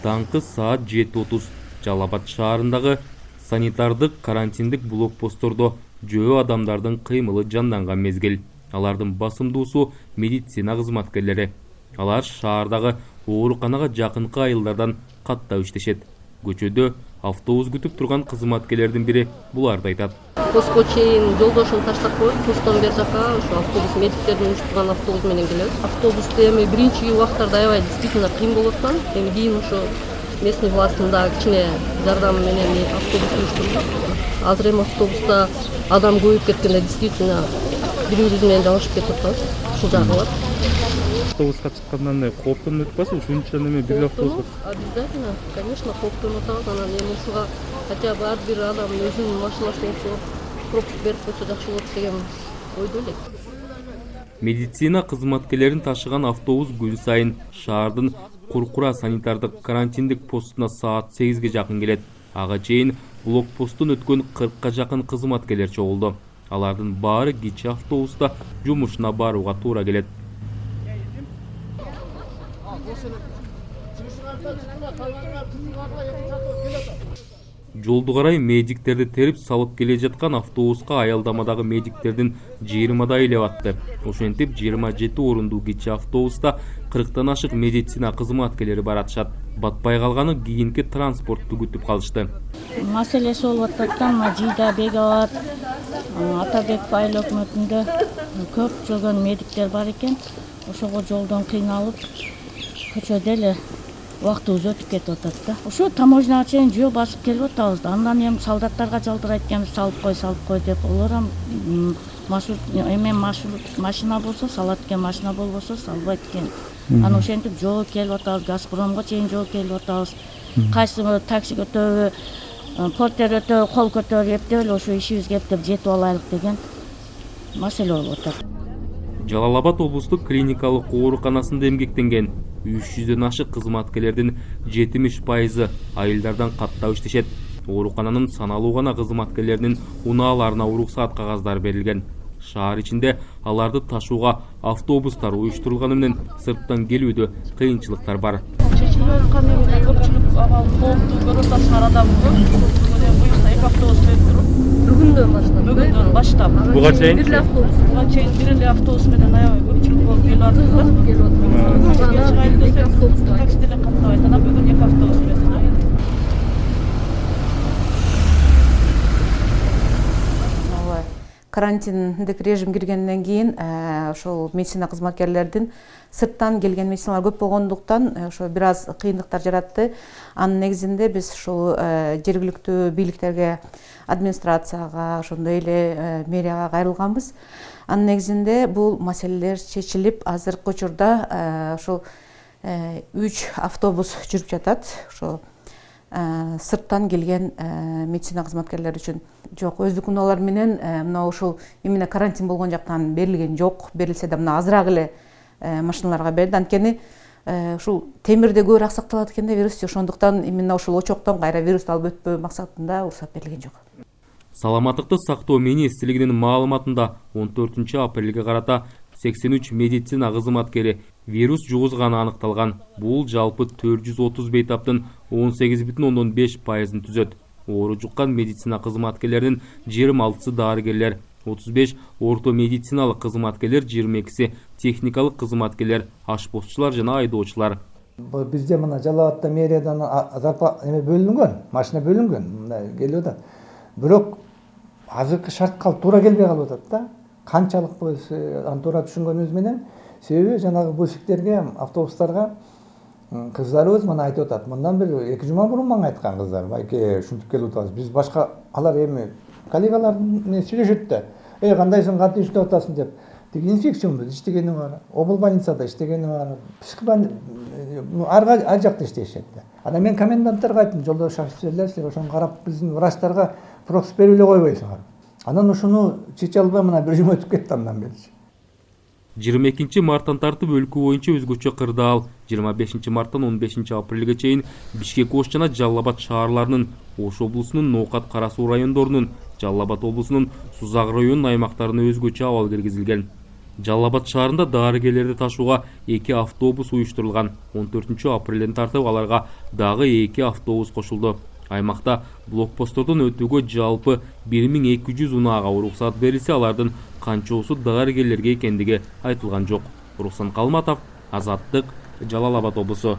Таңкы саат 7:30 Жалал Абад шаарындагы санитардык карантиндик блокпосттордо жөө адамдардын кыймылы жанданган мезгил. Алардын басымдуусу медицина кызматкерлери. Алар шаардагы ооруканага жакынкы айылдардан каттап иштешет. Көчөдө автобус күтүп турган кызматкерлердин бири буларды айтат. Постко чейин жолдошун таштап коюп, постон бер жака ошо автобус медиктердин уюштурган автобус менен келебиз. Автобусты эми биринчи убактарда аябай действительно кыйын болуп аткан. Эми кийин ошо местный властында кичине жардам менен автобус уюштурдук. Азыр эми автобуста адам көбөйүп кеткенде действительно бири-бирибиз менен жаңылышып кетип атабыз. Ушул жагы бар. Автобусқа чыккандан кооптонуп атпайсызбы? Ушунча неме бир автобус. Обязательно, конечно, кооптонуп атабыз. Анан эми ушуга хотя бы ар бир адам өзүнүн машинасы болсо пропуск берип койсо жакшы болот деген ойдо элек. Медицина кызматкерлерин ташыган автобус күн сайын шаардын Куркура санитардык карантиндик постуна саат 8ге жакын келет. Ага чейин блокпосттон өткөн 40ка жакын кызматкерлер чогулду. Алардын баары кичи автобуста жумушуна барууга туура келет. Жолду карай медиктерди терип салып келе жаткан автобуска аялдамадагы медиктердин 20дай эле батты. Ошентип 27 орундуу кичи автобуста 40тан ашык медицина кызматкерлери баратышат. Батпай калганы кийинки транспортту күтүп калышты. Маселеси болуп атат, Мажида Бегабад, Атабеков айыл өкмөтүндө көп жүргөн медиктер бар экен. Ошого жолдон кыйналып, көчөдө эле убактыбыз өтүп кетип атат да. Ошо таможняга чейин жөө басып келип атабыз да. Андан эми солдаттарга жалдырайт экенбиз, салып кой деп. Олар машина болсо салат экен, машина болбосо салбайт экен. Анан ошентип жөө келип атабыз, Газпромго чейин жөө келип атабыз. Кайсы такси көтөрүп, портер өтө, кол көтөрүп эптеп эле ошо ишибизге эптеп жетип алайлык деген маселе болуп атат. Жалал Абад облустук клиникалык ооруканасында эмгектенген 300дөн ашык кызматкерлердин 70% айылдардан каттап иштешет. Оорукананын саналуу гана кызматкерлеринин унааларына уруксаат кагаздары берилген. Шаар ичинде аларды ташууга автобустар уюштурулганы менен сырттан келүүдө кыйынчылыктар бар. Чечилбей аткан эми көпчүлүк коопту көрүп атышкан адам буюрса 2 автобус берип туруп. Бүгүндөн баштап. Буга чейин бир эле автобус менен аябай көпчүлүк болуп келип атат. Такси деле каттабайт, анан бүгүн 2 автобус берди. Карантиндик режим киргенден кийин ошол медицина кызматкерлердин сырттан келген медициналар көп болгондуктан ошо бир аз кыйындыктар жаратты. Анын негизинде биз ушул жергиликтүү бийликтерге, администрацияга, ошондой эле мэрияга кайрылганбыз. Анын негизинде бул маселелер чечилип, азыркы учурда ушул 3 автобус жүрүп жатат. Ошо сырттан келген медицина кызматкерлери үчүн. Жок, өздүк унаалар менен мына ушул именно карантин болгон жактан берилген жок. Берилсе да мына азыраак эле машиналарга берди. Анткени ушул темирде көбүрөөк сакталат экен да вирус, ошондуктан именно ушул очоктон кайра вирус алып өтпөө максатында уруксат берилген жок. Саламаттыкты сактоо министрлигинин маалыматында 14 апрелге карата 83 медицина кызматкери вирус жугузганы аныкталган. Бул жалпы 430 бейтаптын 18,5%-ын түзөт. Оору жуккан медицина кызматкерлеринин 26-сы дарыгерлер, 35 орто медициналык кызматкерлер, 22-си техникалык кызматкерлер, ашпозчулар жана айдоочулар. Бизде мына Жалал Абадта мэриядан зарплата бөлүнгөн, машина бөлүнгөн, мындай келип атат. Бирок азыркы шартка туура келбей калып атат да. Канчалык болсо аны туура түшүнгөнүбүз менен, себеби жанагы бөлшектерге, автобустарга кыздарыбыз мына айтып атат. Мындан бери 2 жума мурун мага айткан кыздар, байке ушинтип келип атабыз. Биз башка алар эми коллегалар менен сүйлөшөт да. Кандайсың, кантип иштеп атасың деп. Тиги инфекцион иштегени бар, обл больницада иштегени бар, ар жакта иштешет да. Анан мен комендантарга айттым, жолдош офицерлер, силер ошону карап биздин врачтарга пропуск берип эле койбойсуңар. Анан ошону чече албай мына 1 жума өтүп кетти андан бери. 22 марттан тартып өлкө боюнча өзгөчө кырдаал, 25 марттан 15 апрелге чейин Бишкек Ош жана Жалал Абад шаарларынын, Ош облусунун Ноокат Кара Суу райондорунун, Жалал Абад облусунун Сузак районунун аймактарына өзгөчө абал киргизилген. Жалал Абад шаарында дарыгерлерди ташууга 2 автобус уюштурулган. 14 апрелден тартып аларга дагы 2 автобус кошулду. Аймакта блокпосттордон өтүүгө жалпы 1200 унаага уруксат берилсе, алардын канчоосу дарыгерлерге экендиги айтылган жок. Руслан Калматов, Азаттык, Жалал Абад облусу.